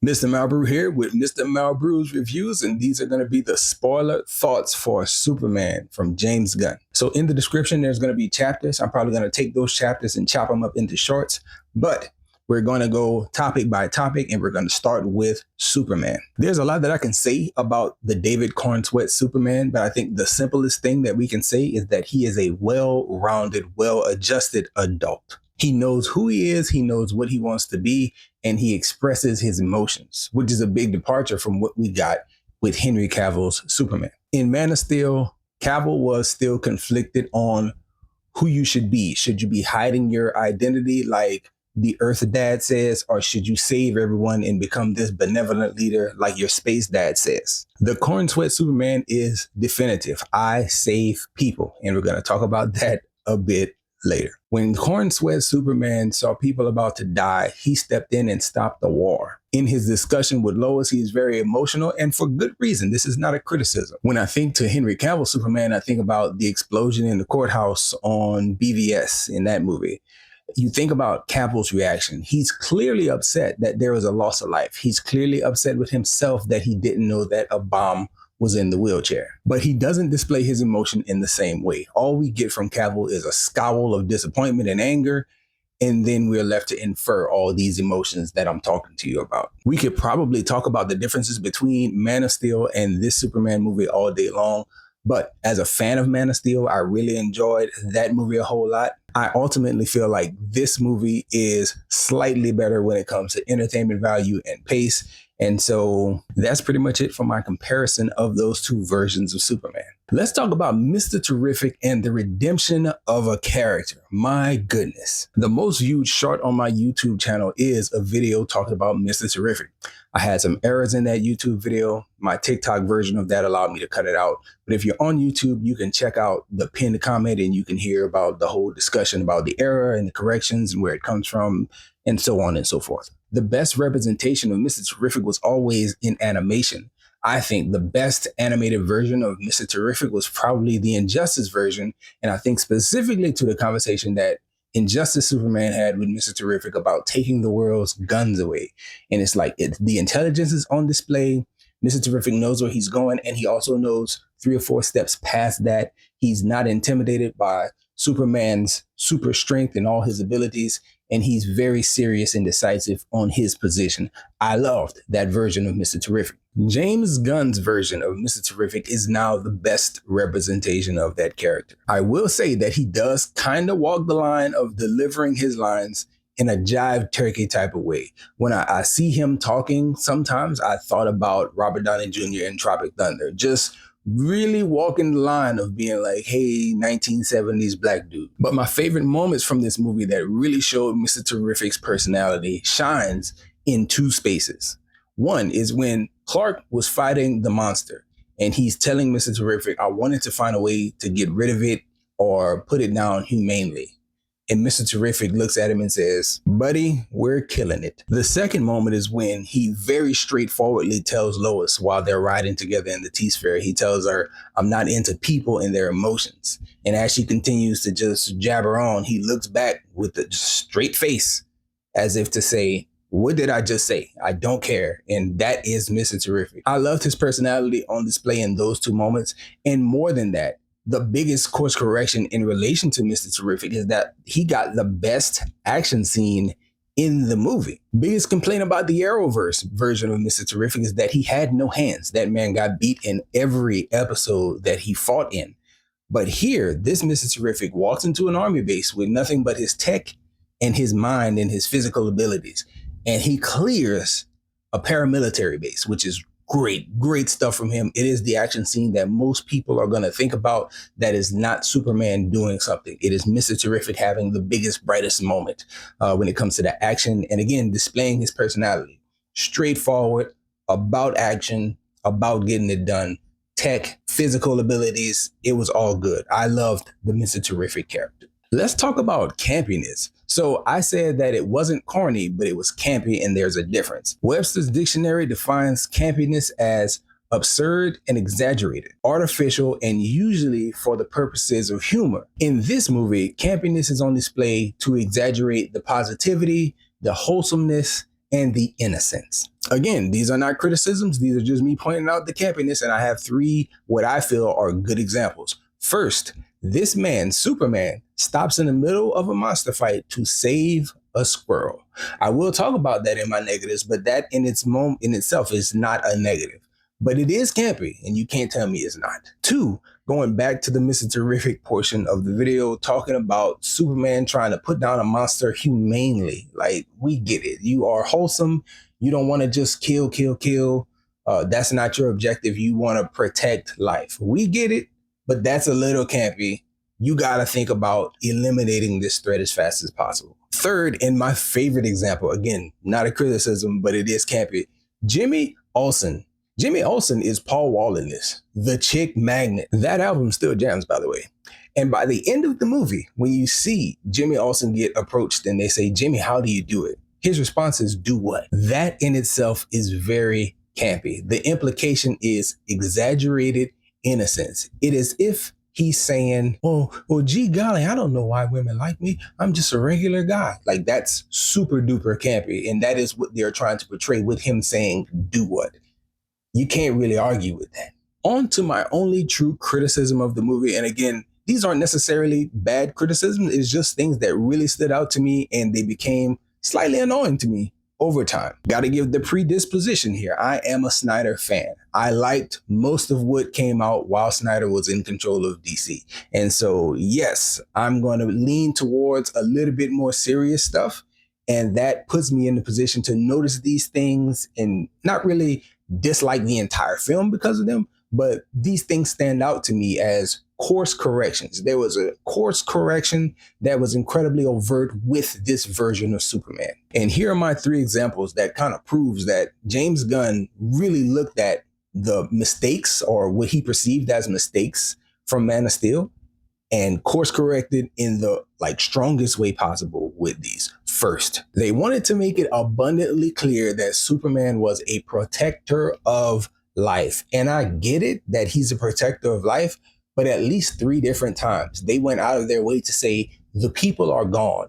Mr. Malbrue here with Mr. Malbrue's reviews, and these are going to be the spoiler thoughts for Superman from James Gunn. So in the description, there's going to be chapters. I'm probably going to take those chapters and chop them up into shorts, but we're going to go topic by topic, and we're going to start with Superman. There's a lot that I can say about the David Cornsweat Superman, but I think the simplest thing that we can say is that he is a well-rounded, well-adjusted adult. He knows who he is, he knows what he wants to be, and he expresses his emotions, which is a big departure from what we got with Henry Cavill's Superman. In Man of Steel, Cavill was still conflicted on who you should be. Should you be hiding your identity like the Earth Dad says, or should you save everyone and become this benevolent leader like your Space Dad says? The Cornsweat Superman is definitive. I save people, and we're going to talk about that a bit later. When Cornsweat Superman saw people about to die, he stepped in and stopped the war. In his discussion with Lois, he is very emotional, and for good reason. This is not a criticism. When I think to Henry Cavill Superman, I think about the explosion in the courthouse on BVS in that movie. You think about Cavill's reaction. He's clearly upset that there was a loss of life. He's clearly upset with himself that he didn't know that a bomb was in the wheelchair. But he doesn't display his emotion in the same way. All we get from Cavill is a scowl of disappointment and anger, and then we're left to infer all these emotions that I'm talking to you about. We could probably talk about the differences between Man of Steel and this Superman movie all day long, but as a fan of Man of Steel, I really enjoyed that movie a whole lot. I ultimately feel like this movie is slightly better when it comes to entertainment value and pace. And so that's pretty much it for my comparison of those two versions of Superman. Let's talk about Mr. Terrific and the redemption of a character. My goodness. The most viewed short on my YouTube channel is a video talking about Mr. Terrific. I had some errors in that YouTube video. My TikTok version of that allowed me to cut it out. But if you're on YouTube, you can check out the pinned comment and you can hear about the whole discussion about the error and the corrections and where it comes from and so on and so forth. The best representation of Mr. Terrific was always in animation. I think the best animated version of Mr. Terrific was probably the Injustice version. And I think specifically to the conversation that Injustice Superman had with Mr. Terrific about taking the world's guns away. And it's like the intelligence is on display. Mr. Terrific knows where he's going, and he also knows 3 or 4 steps past that. He's not intimidated by Superman's super strength and all his abilities, and he's very serious and decisive on his position. I loved that version of Mr. Terrific. James Gunn's version of Mr. Terrific is now the best representation of that character. I will say that he does kind of walk the line of delivering his lines in a jive turkey type of way. When I see him talking, sometimes I thought about Robert Downey Jr. in Tropic Thunder, just really walking the line of being like, hey, 1970s black dude. But my favorite moments from this movie that really showed Mr. Terrific's personality shines in 2 spaces. One is when Clark was fighting the monster and he's telling Mr. Terrific, I wanted to find a way to get rid of it or put it down humanely. And Mr. Terrific looks at him and says, buddy, we're killing it. The second moment is when he very straightforwardly tells Lois while they're riding together in the T-Sphere, he tells her, I'm not into people and their emotions. And as she continues to just jabber on, he looks back with a straight face as if to say, what did I just say? I don't care. And that is Mr. Terrific. I loved his personality on display in those 2 moments. And more than that, the biggest course correction in relation to Mr. Terrific is that he got the best action scene in the movie. Biggest complaint about the Arrowverse version of Mr. Terrific is that he had no hands. That man got beat in every episode that he fought in. But here, this Mr. Terrific walks into an army base with nothing but his tech and his mind and his physical abilities. And he clears a paramilitary base, which is great stuff from him. It is the action scene that most people are going to think about that is not Superman doing something. It is Mr. Terrific having the biggest, brightest moment when it comes to the action. And again, displaying his personality. Straightforward, about action, about getting it done. Tech, physical abilities, it was all good. I loved the Mr. Terrific character. Let's talk about campiness. So I said that it wasn't corny, but it was campy, and there's a difference. Webster's dictionary defines campiness as absurd and exaggerated, artificial, and usually for the purposes of humor. In this movie, campiness is on display to exaggerate the positivity, the wholesomeness, and the innocence. Again, these are not criticisms. These are just me pointing out the campiness, and I have three what I feel are good examples. First, this man, Superman, stops in the middle of a monster fight to save a squirrel. I will talk about that in my negatives, but that in itself is not a negative. But it is campy, and you can't tell me it's not. Two, going back to the Mr. Terrific portion of the video, talking about Superman trying to put down a monster humanely. Like, we get it. You are wholesome. You don't want to just kill. That's not your objective. You want to protect life. We get it, but that's a little campy. You got to think about eliminating this threat as fast as possible. Third, and my favorite example, again, not a criticism, but it is campy. Jimmy Olsen. Jimmy Olsen is Paul Wall in this, the chick magnet. That album still jams, by the way. And by the end of the movie, when you see Jimmy Olsen get approached and they say, Jimmy, how do you do it? His response is, do what? That in itself is very campy. The implication is exaggerated innocence. It is if he's saying, well, gee golly, I don't know why women like me. I'm just a regular guy. Like, that's super duper campy. And that is what they're trying to portray with him saying, do what? You can't really argue with that. On to my only true criticism of the movie. And again, these aren't necessarily bad criticisms. It's just things that really stood out to me and they became slightly annoying to me over time. Got to give the predisposition here. I am a Snyder fan. I liked most of what came out while Snyder was in control of DC. And so, yes, I'm going to lean towards a little bit more serious stuff. And that puts me in the position to notice these things and not really dislike the entire film because of them, but these things stand out to me as course corrections. There was a course correction that was incredibly overt with this version of Superman. And here are my three examples that kind of proves that James Gunn really looked at the mistakes or what he perceived as mistakes from Man of Steel and course corrected in the strongest way possible with these. First, they wanted to make it abundantly clear that Superman was a protector of life. And I get it that he's a protector of life, but at least 3 different times they went out of their way to say the people are gone.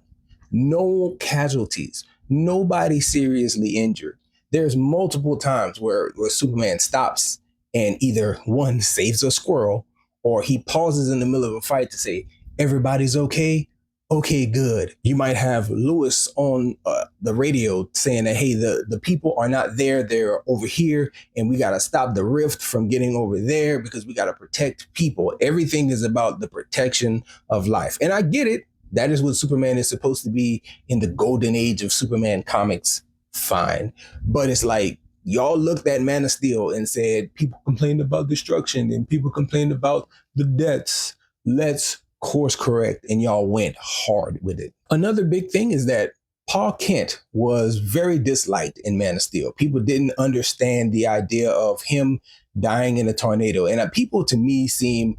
No casualties, nobody seriously injured. There's multiple times where Superman stops and either one saves a squirrel or he pauses in the middle of a fight to say, everybody's okay. Okay, good. You might have Lewis on the radio saying that, hey, the people are not there. They're over here. And we got to stop the rift from getting over there because we got to protect people. Everything is about the protection of life. And I get it. That is what Superman is supposed to be in the golden age of Superman comics. Fine. But it's like, y'all looked at Man of Steel and said, people complained about destruction and people complained about the deaths. Let's course correct, and y'all went hard with it. Another big thing is that Paul Kent was very disliked in Man of Steel. People didn't understand the idea of him dying in a tornado. And people, to me, seem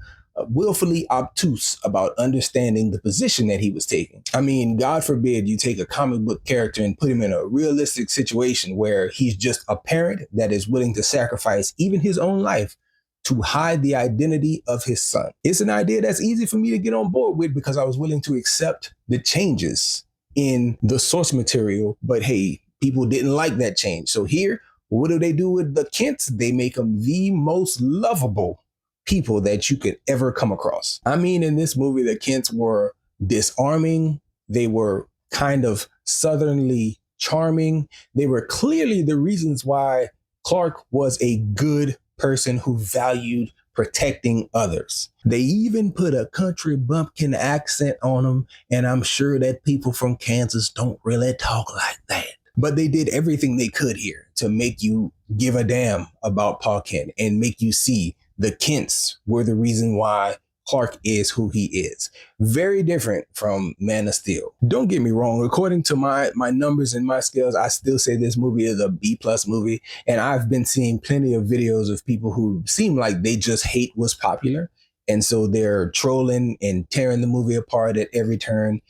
willfully obtuse about understanding the position that he was taking. I mean, God forbid you take a comic book character and put him in a realistic situation where he's just a parent that is willing to sacrifice even his own life to hide the identity of his son. It's an idea that's easy for me to get on board with because I was willing to accept the changes in the source material. But hey, people didn't like that change. So here, what do they do with the Kents? They make them the most lovable people that you could ever come across. I mean, in this movie, the Kents were disarming. They were kind of southernly charming. They were clearly the reasons why Clark was a good person who valued protecting others. They even put a country bumpkin accent on them, and I'm sure that people from Kansas don't really talk like that. But they did everything they could here to make you give a damn about Paul Kent and make you see the Kents were the reason why Clark is who he is. Very different from Man of Steel. Don't get me wrong. According to my numbers and my skills, I still say this movie is a B+ movie. And I've been seeing plenty of videos of people who seem like they just hate what's popular. And so they're trolling and tearing the movie apart at every turn.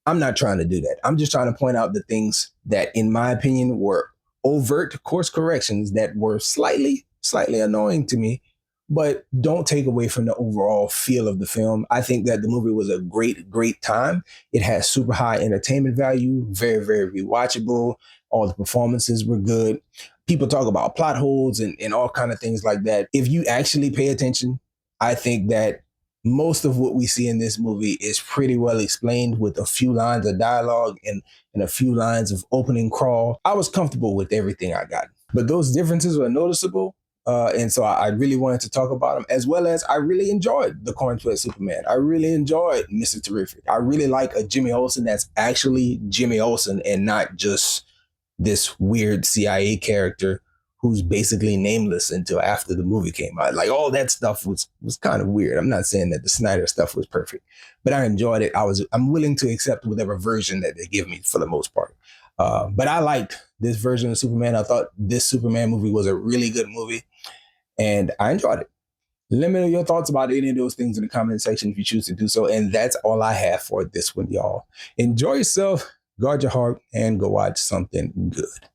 I'm not trying to do that. I'm just trying to point out the things that, in my opinion, were overt course corrections that were slightly annoying to me. But don't take away from the overall feel of the film. I think that the movie was a great time. It has super high entertainment value, very, very rewatchable. All the performances were good. People talk about plot holes and all kind of things like that. If you actually pay attention, I think that most of what we see in this movie is pretty well explained with a few lines of dialogue and a few lines of opening crawl. I was comfortable with everything I got. But those differences were noticeable. And so I really wanted to talk about them, as well as I really enjoyed the Cornsweat Superman. I really enjoyed Mr. Terrific. I really like a Jimmy Olsen that's actually Jimmy Olsen and not just this weird CIA character who's basically nameless until after the movie came out. Like all that stuff was kind of weird. I'm not saying that the Snyder stuff was perfect, but I enjoyed it. I'm willing to accept whatever version that they give me for the most part. But I liked this version of Superman. I thought this Superman movie was a really good movie, and I enjoyed it. Let me know your thoughts about any of those things in the comment section if you choose to do so. And that's all I have for this one, y'all. Enjoy yourself, guard your heart, and go watch something good.